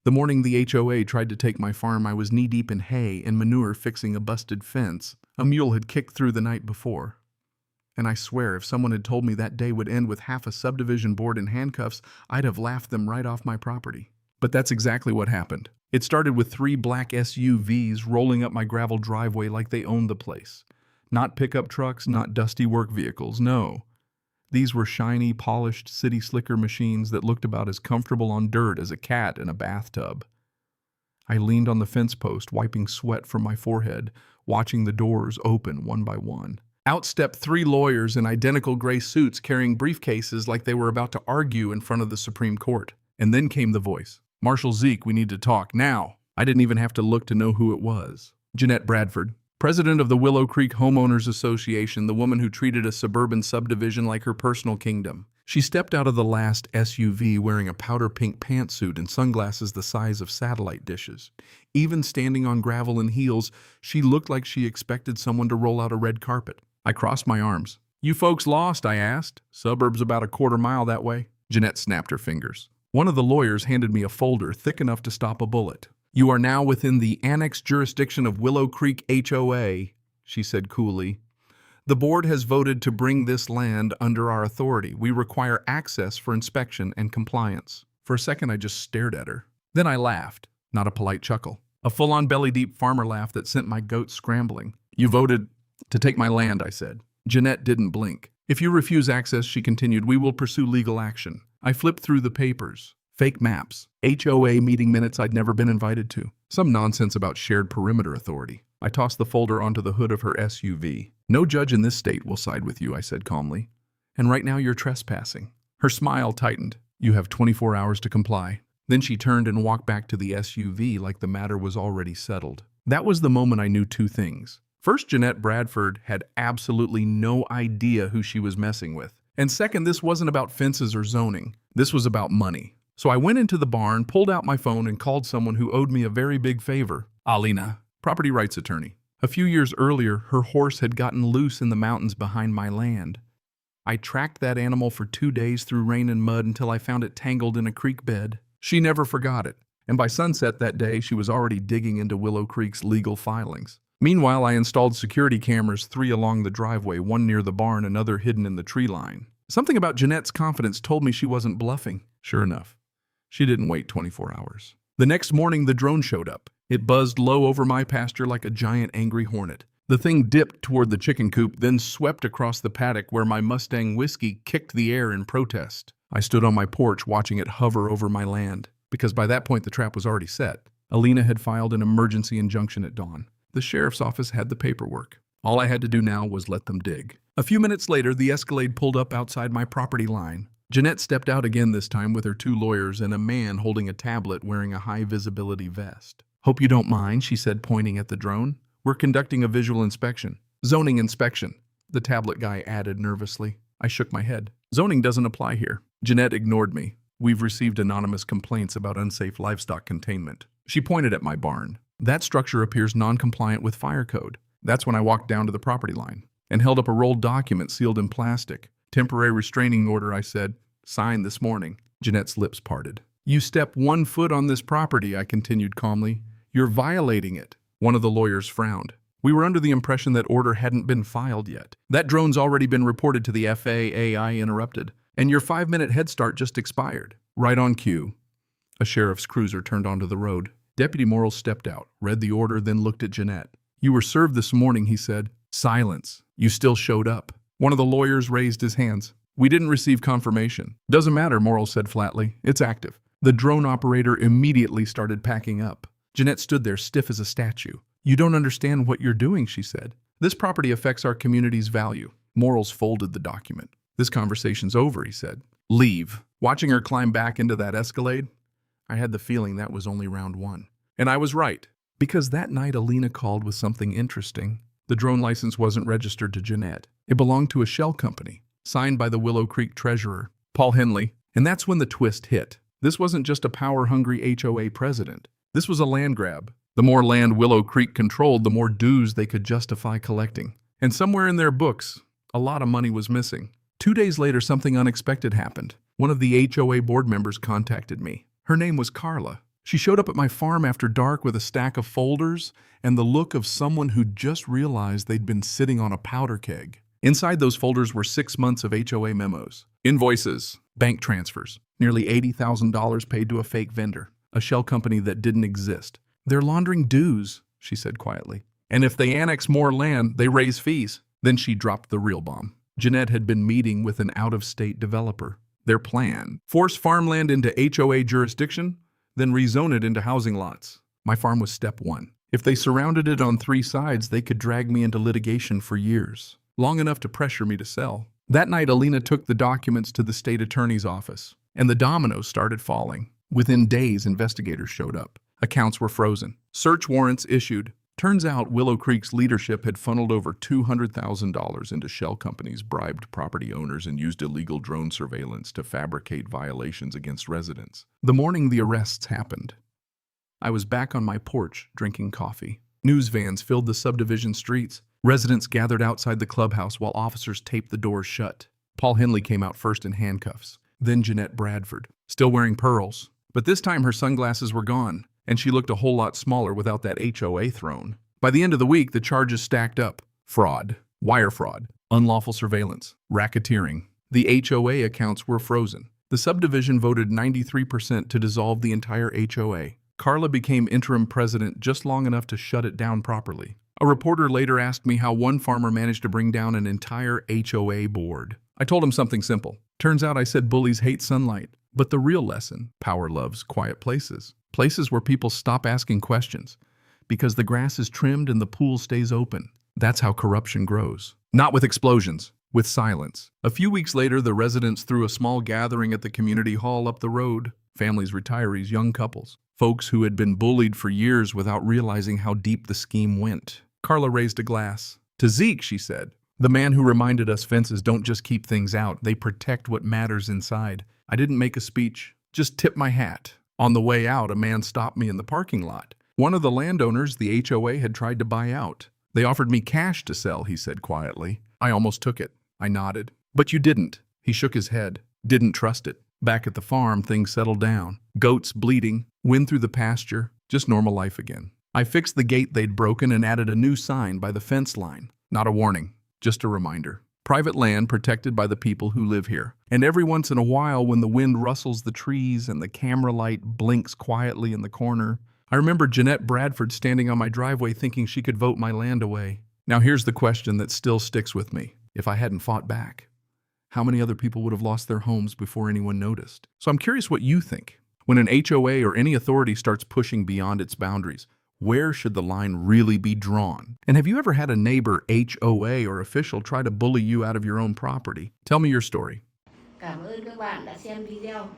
The morning the HOA tried to take my farm, I was knee-deep in hay and manure fixing a busted fence a mule had kicked through the night before. And I swear, if someone had told me that day would end with half a subdivision board in handcuffs, I'd have laughed them right off my property. But that's exactly what happened. It started with 3 black SUVs rolling up my gravel driveway like they owned the place. Not pickup trucks, not dusty work vehicles, no. These were shiny, polished city slicker machines that looked about as comfortable on dirt as a cat in a bathtub. I leaned on the fence post, wiping sweat from my forehead, watching the doors open one by one. Out stepped 3 lawyers in identical gray suits carrying briefcases like they were about to argue in front of the Supreme Court. And then came the voice. "Marshal Zeke, we need to talk, now." I didn't even have to look to know who it was. Jeanette Bradford, president of the Willow Creek Homeowners Association, the woman who treated a suburban subdivision like her personal kingdom. She stepped out of the last SUV wearing a powder pink pantsuit and sunglasses the size of satellite dishes. Even standing on gravel in heels, she looked like she expected someone to roll out a red carpet. I crossed my arms. "You folks lost?" I asked. "Suburb's about a quarter mile that way." Jeanette snapped her fingers. One of the lawyers handed me a folder thick enough to stop a bullet. "You are now within the annexed jurisdiction of Willow Creek HOA, she said coolly. "The board has voted to bring this land under our authority. We require access for inspection and compliance." For a second, I just stared at her. Then I laughed, not a polite chuckle. A full-on belly-deep farmer laugh that sent my goats scrambling. "You voted to take my land," I said. Jeanette didn't blink. "If you refuse access," she continued, "we will pursue legal action." I flipped through the papers. Fake maps, HOA meeting minutes I'd never been invited to. Some nonsense about shared perimeter authority. I tossed the folder onto the hood of her SUV. "No judge in this state will side with you," I said calmly. "And right now you're trespassing." Her smile tightened. "You have 24 hours to comply." Then she turned and walked back to the SUV like the matter was already settled. That was the moment I knew 2 things. First, Jeanette Bradford had absolutely no idea who she was messing with. And second, this wasn't about fences or zoning. This was about money. So I went into the barn, pulled out my phone, and called someone who owed me a very big favor. Alina, property rights attorney. A few years earlier, her horse had gotten loose in the mountains behind my land. I tracked that animal for 2 days through rain and mud until I found it tangled in a creek bed. She never forgot it, and by sunset that day, she was already digging into Willow Creek's legal filings. Meanwhile, I installed security cameras, 3 along the driveway, 1 near the barn, another hidden in the tree line. Something about Jeanette's confidence told me she wasn't bluffing. Sure enough, she didn't wait 24 hours. The next morning, the drone showed up. It buzzed low over my pasture like a giant angry hornet. The thing dipped toward the chicken coop, then swept across the paddock where my Mustang Whiskey kicked the air in protest. I stood on my porch watching it hover over my land, because by that point the trap was already set. Alina had filed an emergency injunction at dawn. The sheriff's office had the paperwork. All I had to do now was let them dig. A few minutes later, the Escalade pulled up outside my property line. Jeanette stepped out again, this time with her 2 lawyers and a man holding a tablet wearing a high-visibility vest. "Hope you don't mind," she said, pointing at the drone. "We're conducting a visual inspection." "Zoning inspection," the tablet guy added nervously. I shook my head. "Zoning doesn't apply here." Jeanette ignored me. "We've received anonymous complaints about unsafe livestock containment." She pointed at my barn. "That structure appears non-compliant with fire code." That's when I walked down to the property line and held up a rolled document sealed in plastic. "Temporary restraining order," I said. "Signed this morning." Jeanette's lips parted. "You step 1 foot on this property," I continued calmly, "you're violating it." One of the lawyers frowned. "We were under the impression that order hadn't been filed yet. That drone's already been reported to the FAA," I interrupted. "And your 5-minute head start just expired." Right on cue. A sheriff's cruiser turned onto the road. Deputy Morrill stepped out, read the order, then looked at Jeanette. "You were served this morning," he said. Silence. "You still showed up." One of the lawyers raised his hands. "We didn't receive confirmation." "Doesn't matter," Morrill said flatly. "It's active." The drone operator immediately started packing up. Jeanette stood there stiff as a statue. "You don't understand what you're doing," she said. "This property affects our community's value." Morrill folded the document. "This conversation's over," he said. "Leave." Watching her climb back into that Escalade, I had the feeling that was only round 1. And I was right. Because that night Alina called with something interesting. The drone license wasn't registered to Jeanette. It belonged to a shell company, signed by the Willow Creek treasurer, Paul Henley. And that's when the twist hit. This wasn't just a power-hungry HOA president. This was a land grab. The more land Willow Creek controlled, the more dues they could justify collecting. And somewhere in their books, a lot of money was missing. 2 days later, something unexpected happened. One of the HOA board members contacted me. Her name was Carla. She showed up at my farm after dark with a stack of folders and the look of someone who'd just realized they'd been sitting on a powder keg. Inside those folders were 6 months of HOA memos, invoices, bank transfers, nearly $80,000 paid to a fake vendor, a shell company that didn't exist. They're laundering dues, she said quietly. And if they annex more land, they raise fees. Then she dropped the real bomb. Jeanette had been meeting with an out-of-state developer. Their plan: force farmland into HOA jurisdiction, then rezone it into housing lots. My farm was step one. If they surrounded it on 3 sides, they could drag me into litigation for years, long enough to pressure me to sell. That night, Alina took the documents to the state attorney's office, and the dominoes started falling. Within days, investigators showed up. Accounts were frozen. Search warrants issued. Turns out Willow Creek's leadership had funneled over $200,000 into shell companies, bribed property owners, and used illegal drone surveillance to fabricate violations against residents. The morning the arrests happened, I was back on my porch drinking coffee. News vans filled the subdivision streets. Residents gathered outside the clubhouse while officers taped the doors shut. Paul Henley came out first in handcuffs, then Jeanette Bradford, still wearing pearls. But this time her sunglasses were gone, and she looked a whole lot smaller without that HOA throne. By the end of the week, the charges stacked up. Fraud, wire fraud, unlawful surveillance, racketeering. The HOA accounts were frozen. The subdivision voted 93% to dissolve the entire HOA. Carla became interim president just long enough to shut it down properly. A reporter later asked me how one farmer managed to bring down an entire HOA board. I told him something simple. Turns out I said bullies hate sunlight. But the real lesson: power loves quiet places. Places where people stop asking questions, because the grass is trimmed and the pool stays open. That's how corruption grows. Not with explosions, with silence. A few weeks later, the residents threw a small gathering at the community hall up the road. Families, retirees, young couples. Folks who had been bullied for years without realizing how deep the scheme went. Carla raised a glass. To Zeke, she said, the man who reminded us fences don't just keep things out, they protect what matters inside. I didn't make a speech, just tipped my hat. On the way out, a man stopped me in the parking lot. One of the landowners the HOA had tried to buy out. They offered me cash to sell, he said quietly. I almost took it. I nodded. But you didn't. He shook his head. Didn't trust it. Back at the farm, things settled down. Goats bleating, wind through the pasture, just normal life again. I fixed the gate they'd broken and added a new sign by the fence line. Not a warning, just a reminder. Private land protected by the people who live here. And every once in a while, when the wind rustles the trees and the camera light blinks quietly in the corner, I remember Jeanette Bradford standing on my driveway thinking she could vote my land away. Now here's the question that still sticks with me. If I hadn't fought back, how many other people would have lost their homes before anyone noticed? So I'm curious what you think. When an HOA or any authority starts pushing beyond its boundaries, where should the line really be drawn? And have you ever had a neighbor, HOA or official, try to bully you out of your own property? Tell me your story. Cảm ơn các bạn đã xem video.